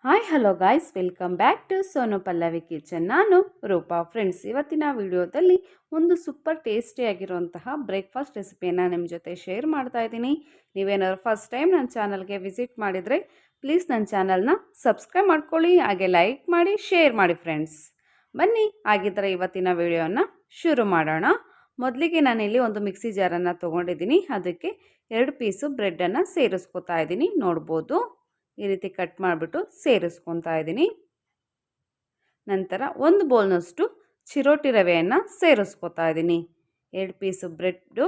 Hi hello guys, welcome back to Sonu Pallavi kitchen. ನಾನು Roopa. Friends, ಇವತ್ತಿನ ವಿಡಿಯೋದಲ್ಲಿ ಒಂದು ಸೂಪರ್ ಟೇಸ್ಟಿಯಾಗಿರುವಂತಹ ಬ್ರೇಕ್ಫಾಸ್ಟ್ ರೆಸಿಪಿಯನ್ನು ನಿಮ್ಮ ಜೊತೆ ಶೇರ್ ಮಾಡ್ತಾ ಇದ್ದೀನಿ. ನೀವೇನಾದ್ರು ಫಸ್ಟ್ ಟೈಮ್ ನನ್ನ ಚಾನಲ್ಗೆ ವಿಸಿಟ್ ಮಾಡಿದರೆ ಪ್ಲೀಸ್ ನನ್ನ ಚಾನಲ್ನ ಸಬ್ಸ್ಕ್ರೈಬ್ ಮಾಡ್ಕೊಳ್ಳಿ, ಹಾಗೆ ಲೈಕ್ ಮಾಡಿ, ಶೇರ್ ಮಾಡಿ. ಫ್ರೆಂಡ್ಸ್ ಬನ್ನಿ, ಆಗಿದ್ದರೆ ಇವತ್ತಿನ ವಿಡಿಯೋನ ಶುರು ಮಾಡೋಣ. ಮೊದಲಿಗೆ ನಾನಿಲ್ಲಿ ಒಂದು ಮಿಕ್ಸಿ ಜಾರನ್ನು ತೊಗೊಂಡಿದ್ದೀನಿ. ಅದಕ್ಕೆ 2 ಪೀಸು ಬ್ರೆಡ್ಡನ್ನು ಸೇರಿಸ್ಕೊತಾ ಇದ್ದೀನಿ. ನೋಡ್ಬೋದು, ಈ ರೀತಿ ಕಟ್ ಮಾಡಿಬಿಟ್ಟು ಸೇರಿಸ್ಕೊತಾ ಇದ್ದೀನಿ. ನಂತರ 1 ಬೌಲ್ನಷ್ಟು ಚಿರೋಟಿ ರವೆಯನ್ನು ಸೇರಿಸ್ಕೊತಾ ಇದ್ದೀನಿ. 2 ಪೀಸು ಬ್ರೆಡ್ಡು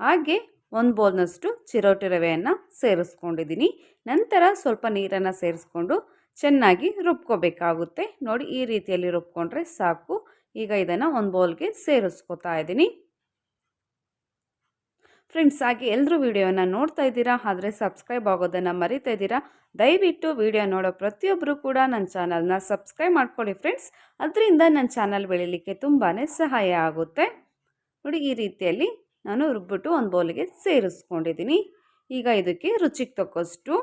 ಹಾಗೆ 1 ಬೌಲ್ನಷ್ಟು ಚಿರೋಟಿ ರವೆಯನ್ನು ಸೇರಿಸ್ಕೊಂಡಿದ್ದೀನಿ. ನಂತರ ಸ್ವಲ್ಪ ನೀರನ್ನು ಸೇರಿಸ್ಕೊಂಡು ಚೆನ್ನಾಗಿ ರುಬ್ಕೋಬೇಕಾಗುತ್ತೆ. ನೋಡಿ, ಈ ರೀತಿಯಲ್ಲಿ ರುಬ್ಕೊಂಡ್ರೆ ಸಾಕು. ಈಗ ಇದನ್ನು 1 ಬೌಲ್ಗೆ ಸೇರಿಸ್ಕೊತಾ ಇದ್ದೀನಿ. ಫ್ರೆಂಡ್ಸ್, ಹಾಗೆ ಎಲ್ಲರೂ ವಿಡಿಯೋನ ನೋಡ್ತಾ ಇದ್ದೀರಾ, ಆದರೆ ಸಬ್ಸ್ಕ್ರೈಬ್ ಆಗೋದನ್ನು ಮರಿತಾ ಇದ್ದೀರಾ. ದಯವಿಟ್ಟು ವಿಡಿಯೋ ನೋಡೋ ಪ್ರತಿಯೊಬ್ಬರು ಕೂಡ ನನ್ನ ಚಾನಲ್ನ ಸಬ್ಸ್ಕ್ರೈಬ್ ಮಾಡ್ಕೊಳ್ಳಿ ಫ್ರೆಂಡ್ಸ್. ಅದರಿಂದ ನನ್ನ ಚಾನಲ್ ಬೆಳೀಲಿಕ್ಕೆ ತುಂಬಾ ಸಹಾಯ ಆಗುತ್ತೆ. ನೋಡಿ, ಈ ರೀತಿಯಲ್ಲಿ ನಾನು ರುಬ್ಬಿಟ್ಟು 1 ಬೌಲಿಗೆ ಸೇರಿಸ್ಕೊಂಡಿದ್ದೀನಿ. ಈಗ ಇದಕ್ಕೆ ರುಚಿಗೆ ತಕ್ಕಷ್ಟು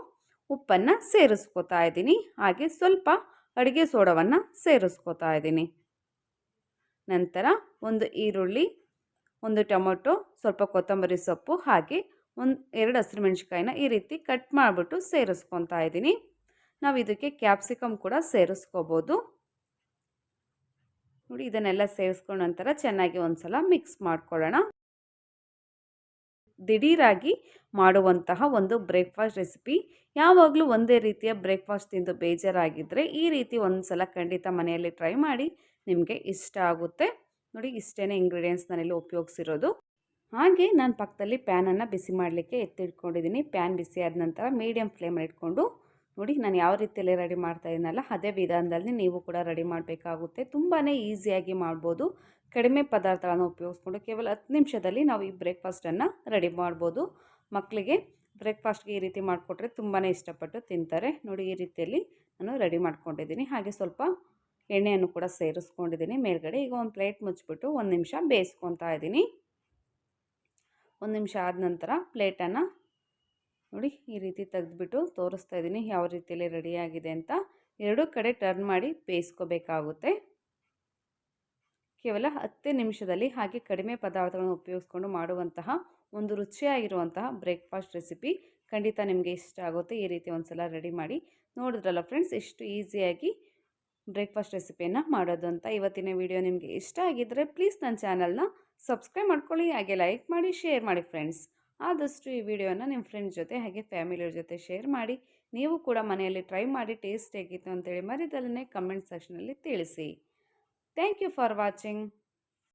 ಉಪ್ಪನ್ನು ಸೇರಿಸ್ಕೊತಾ ಇದ್ದೀನಿ. ಹಾಗೆ ಸ್ವಲ್ಪ ಅಡುಗೆ ಸೋಡವನ್ನು ಸೇರಿಸ್ಕೊತಾ ಇದ್ದೀನಿ. ನಂತರ 1 ಈರುಳ್ಳಿ, 1 ಟೊಮೊಟೊ, ಸ್ವಲ್ಪ ಕೊತ್ತಂಬರಿ ಸೊಪ್ಪು ಹಾಗೆ 2 ಹಸಿರುಮೆಣಸಿಕಾಯಿನ ಈ ರೀತಿ ಕಟ್ ಮಾಡಿಬಿಟ್ಟು ಸೇರಿಸ್ಕೊತಾ ಇದ್ದೀನಿ. ನಾವು ಇದಕ್ಕೆ ಕ್ಯಾಪ್ಸಿಕಮ್ ಕೂಡ ಸೇರಿಸ್ಕೋಬೋದು. ನೋಡಿ, ಇದನ್ನೆಲ್ಲ ಸೇರಿಸ್ಕೊಂಡ ನಂತರ ಚೆನ್ನಾಗಿ ಒಂದ್ಸಲ ಮಿಕ್ಸ್ ಮಾಡ್ಕೊಳ್ಳೋಣ. ದಿಢೀರಾಗಿ ಮಾಡುವಂತಹ ಒಂದು ಬ್ರೇಕ್ಫಾಸ್ಟ್ ರೆಸಿಪಿ. ಯಾವಾಗಲೂ ಒಂದೇ ರೀತಿಯ ಬ್ರೇಕ್ಫಾಸ್ಟ್ ತಿಂದು ಬೇಜಾರಾಗಿದ್ದರೆ ಈ ರೀತಿ ಒಂದ್ಸಲ ಖಂಡಿತ ಮನೆಯಲ್ಲಿ ಟ್ರೈ ಮಾಡಿ, ನಿಮಗೆ ಇಷ್ಟ ಆಗುತ್ತೆ. ನೋಡಿ, ಇಷ್ಟೇ ಇಂಗ್ರೀಡಿಯೆಂಟ್ಸ್ ನಾನಿಲ್ಲಿ ಉಪಯೋಗಿಸಿರೋದು. ಹಾಗೆ ನಾನು ಪಕ್ಕದಲ್ಲಿ ಪ್ಯಾನನ್ನು ಬಿಸಿ ಮಾಡಲಿಕ್ಕೆ ಎತ್ತಿಟ್ಕೊಂಡಿದ್ದೀನಿ. ಪ್ಯಾನ್ ಬಿಸಿ ಆದ ನಂತರ ಮೀಡಿಯಮ್ ಫ್ಲೇಮಲ್ಲಿ ಇಟ್ಕೊಂಡು, ನೋಡಿ ನಾನು ಯಾವ ರೀತಿಯಲ್ಲಿ ರೆಡಿ ಮಾಡ್ತಾ ಇದ್ದೀನಲ್ಲ ಅದೇ ವಿಧಾನದಲ್ಲಿ ನೀವು ಕೂಡ ರೆಡಿ ಮಾಡಬೇಕಾಗುತ್ತೆ. ತುಂಬಾ ಈಸಿಯಾಗಿ ಮಾಡ್ಬೋದು. ಕಡಿಮೆ ಪದಾರ್ಥಗಳನ್ನು ಉಪಯೋಗಿಸ್ಕೊಂಡು ಕೇವಲ 10 ನಿಮಿಷದಲ್ಲಿ ನಾವು ಈ ಬ್ರೇಕ್ಫಾಸ್ಟನ್ನು ರೆಡಿ ಮಾಡ್ಬೋದು. ಮಕ್ಕಳಿಗೆ ಬ್ರೇಕ್ಫಾಸ್ಟ್ಗೆ ಈ ರೀತಿ ಮಾಡಿಕೊಟ್ರೆ ತುಂಬಾ ಇಷ್ಟಪಟ್ಟು ತಿಂತಾರೆ. ನೋಡಿ, ಈ ರೀತಿಯಲ್ಲಿ ನಾನು ರೆಡಿ ಮಾಡ್ಕೊಂಡಿದ್ದೀನಿ. ಹಾಗೆ ಸ್ವಲ್ಪ ಎಣ್ಣೆಯನ್ನು ಕೂಡ ಸೇರಿಸ್ಕೊಂಡಿದ್ದೀನಿ ಮೇಲ್ಗಡೆ. ಈಗ ಒಂದು ಪ್ಲೇಟ್ ಮುಚ್ಚಿಬಿಟ್ಟು 1 ನಿಮಿಷ ಬೇಯಿಸ್ಕೊತಾ ಇದ್ದೀನಿ. 1 ನಿಮಿಷ ಆದ ನಂತರ ಪ್ಲೇಟನ್ನು ನೋಡಿ ಈ ರೀತಿ ತೆಗೆದುಬಿಟ್ಟು ತೋರಿಸ್ತಾ ಇದ್ದೀನಿ ಯಾವ ರೀತಿಯಲ್ಲಿ ರೆಡಿಯಾಗಿದೆ ಅಂತ. 2 ಕಡೆ ಟರ್ನ್ ಮಾಡಿ ಬೇಯಿಸ್ಕೋಬೇಕಾಗುತ್ತೆ. ಕೇವಲ 10 ನಿಮಿಷದಲ್ಲಿ ಹಾಗೆ ಕಡಿಮೆ ಪದಾರ್ಥಗಳನ್ನು ಉಪಯೋಗಿಸ್ಕೊಂಡು ಮಾಡುವಂತಹ ಒಂದು ರುಚಿಯಾಗಿರುವಂತಹ ಬ್ರೇಕ್ಫಾಸ್ಟ್ ರೆಸಿಪಿ ಖಂಡಿತ ನಿಮಗೆ ಇಷ್ಟ ಆಗುತ್ತೆ. ಈ ರೀತಿ ಒಂದು ಸಲ ರೆಡಿ ಮಾಡಿ. ನೋಡಿದ್ರಲ್ಲ ಫ್ರೆಂಡ್ಸ್, ಎಷ್ಟು ಈಸಿಯಾಗಿ ಬ್ರೇಕ್ಫಾಸ್ಟ್ ರೆಸಿಪಿಯನ್ನು ಮಾಡೋದು ಅಂತ. ಇವತ್ತಿನ ವಿಡಿಯೋ ನಿಮಗೆ ಇಷ್ಟ ಆಗಿದ್ದರೆ ಪ್ಲೀಸ್ ನನ್ನ ಚಾನಲ್ನ ಸಬ್ಸ್ಕ್ರೈಬ್ ಮಾಡ್ಕೊಳ್ಳಿ, ಹಾಗೆ ಲೈಕ್ ಮಾಡಿ, ಶೇರ್ ಮಾಡಿ. ಫ್ರೆಂಡ್ಸ್, ಆದಷ್ಟು ಈ ವಿಡಿಯೋನ ನಿಮ್ಮ ಫ್ರೆಂಡ್ಸ್ ಜೊತೆ ಹಾಗೆ ಫ್ಯಾಮಿಲಿಯವ್ರ ಜೊತೆ ಶೇರ್ ಮಾಡಿ. ನೀವು ಕೂಡ ಮನೆಯಲ್ಲಿ ಟ್ರೈ ಮಾಡಿ ಟೇಸ್ಟ್ ಹೇಗಿತ್ತು ಅಂತೇಳಿ ಮರಿದಲ್ಲೇ ಕಮೆಂಟ್ ಸೆಕ್ಷನಲ್ಲಿ ತಿಳಿಸಿ. Thank you for watching.